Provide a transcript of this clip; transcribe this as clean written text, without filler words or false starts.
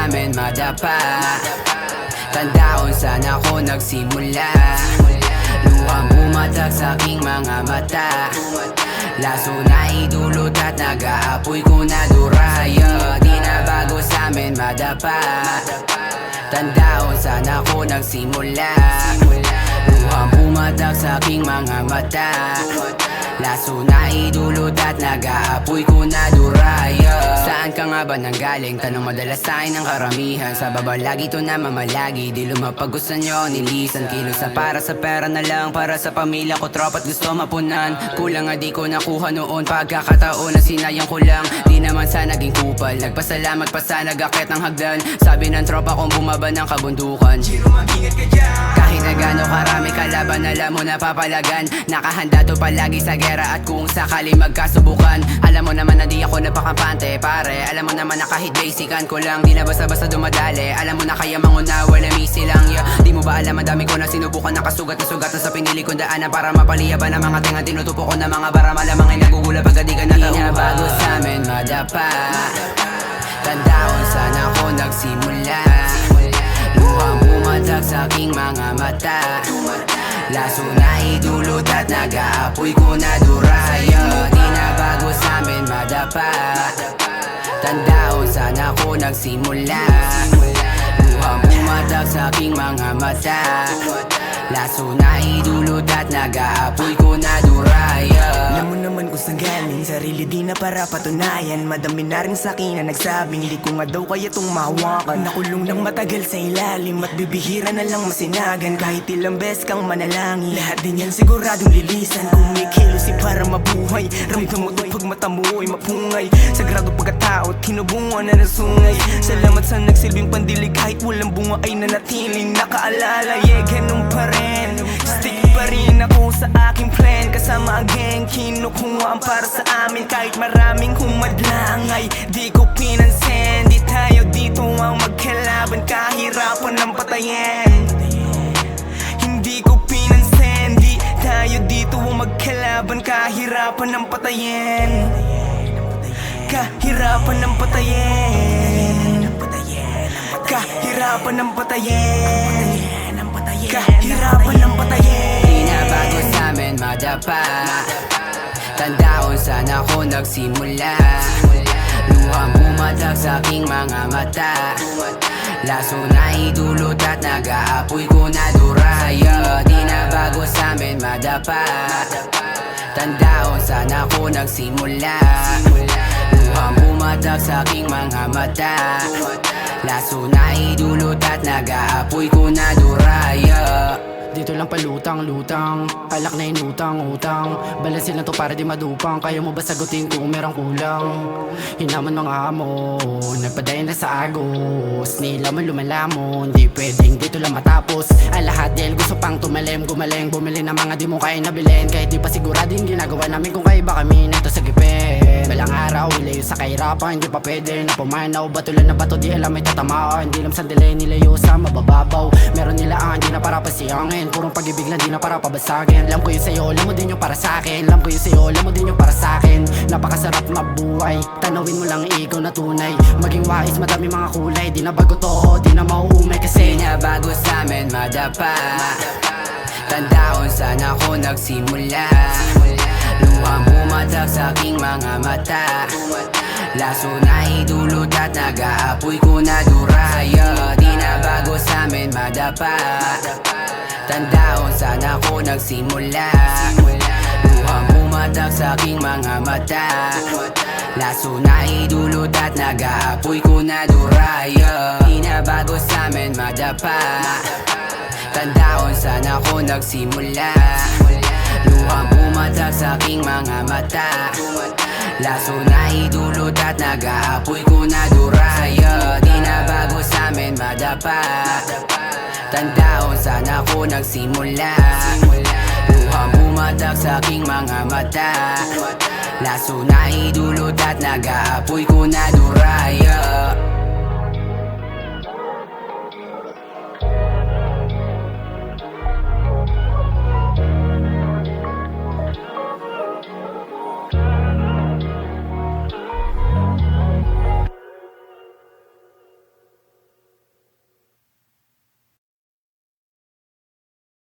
sa'min madapa. Tanda kung saan ako nagsimula. Luhang bumatag sa aking mga mata. Laso na idulot at nag-aapoy ko na duraya. Di na bago sa'min madapa. Tanda kung saan ako nagsimula. Luhang bumatag sa aking mga mata. Laso na idulot at nag-aapoy ko na duraya. Saan ka nga ba nanggaling? Tanong madalas sa'kin ng karamihan. Sa baba lagi to na mamalagi. Di lumapag gusto nyo nilisan. Kilos na para sa pera na lang. Para sa pamilya ko tropa't gusto mapunan. Kulang nga di ko nakuha noon. Pagkakataon na sinayang ko lang. Di naman sa naging kupal. Nagpasalamat pa sa nag-akit ng hagdan. Sabi ng tropa kong bumaba ng kabundukan. Chiro, mag-ingat ka dyan. Kahit na gano'ng karami kalaban, alam mo na papalagan. Nakahanda to palagi sa gera at kung sakali magkasubukan. Alam mo naman na di ako napakampante pare. Alam mo naman na kahit basican ko lang. Di na basta-basta dumadali. Alam mo na kaya manguna wala misi lang yeah. Di mo ba alam ang dami ko na sinubukan. Nakasugat na sugatan sa pinili kong daanan. Para mapaliyaban ang mga tinga tinutupo ko na mga bara. Malamang ay nagugula pag di ka natauhan. Di na bago sa'min madapa. Tanda kung saan ako nagsimula. Luhang bumatag sa aking mga mata. Laso na idulot at nag-aapoy ko na duraya. Di na bago sa'min madapa. Tanda kung saan ako nagsimula. Luhang bumatag sa aking mga mata. Laso na idulot at nag-aapoy ko na duraya. Alam mo naman kung saan galing, sarili di na para patunayan. Madami na rin sa'kin na nagsabing di ko nga daw kaya tong mahawakan. Nakulong ng matagal sa ilalim at bibihira na lang masinagan. Kahit ilang beses kang manalangin, lahat din yan siguradong lilisan. Kumikilos para mabuhay, ramdam mo to pag mata mo ay mapungay. Sagrado pagkatao at hinubungan na nasungay. Salamat sa nagsilbing pandilig kahit walang bunga ay nanatiling nakaalala. Yeah, ganun pa rin. Stick pa rin ako sa aking plan. Kasama ang gang, kinukuhaan para sa amin. Kahit maraming humadlang ay di ko pinansin. Di tayo dito ang magkalaban, kahirapan ng patayin. Hindi ko pinansin, di tayo dito ang magkalaban, kahirapan ng patayin. Kahirapan ng patayin. Kahirapan ng patayin. Kahirapan ng patayin. Di na bago sa'min madapa. Tanda kung saan ako nagsimula. Luhang bumatag sa aking mga mata. Laso na idulot at nag-aapoy ko na duraya. Di na bago sa'min madapa. Tanda kung saan ako nagsimula. Luhang bumatag sa aking mga mata. Laso na idulot at nag-aapoy ko na duraya. Dito lang palutang-lutang, alak na inutang-utang. Balansin lang to para di madupang. Kaya mo ba sagutin kung merong kulang? Hinaman mga amo, nagpadayan na sa agos. Nilamon lumalamon, di pwedeng dito lang matapos. Ang lahat dahil gusto pang tumalim, gumaling. Bumili ng mga di mo kaya nabilin. Kahit di pa sigurado yung ginagawa namin kung kaya ba kami nito sa gipin. Balang araw, ilayo sa kahirapan, di pa pwede na pumanaw. Batulan na bato, di alam may tatamaan. Di lang sandali, nilayo sa mabababaw. Meron nila ang di na para pasiyangin. Purong pag-ibig lang, di na para pabasagin. Alam ko yun sa'yo, alam mo din yung para sa'kin. Alam ko yun sa'yo, alam mo din yung para sa'kin. Napakasarap mabuhay, tanawin mo lang ikaw na tunay. Maging wais, madami mga kulay. Di na bago to, di na mauumay kasi Di na bago sa'min madapa. Tanda kung saan ako nagsimula. Luhang bumatag sa aking mga mata. Laso na idulot at nag-aapoy ko na duraya. Di na bago sa'min madapa. Tanda kung saan ako nagsimula. Luhang bumatag sa aking mga mata. Laso na idulot at nag-aapoy ko na duraya. Di na bago sa'min madapa. Tanda kung saan ako nagsimula. Luhang bumatag sa aking mga mata. Laso na idulot at nag-aapoy ko na duraya. Di na bago sa'min madapa. Tanda kung saan ako nagsimula. Luhang bumatag sa aking mga mata. Laso na idulot at nag-aapoy ko na duraya.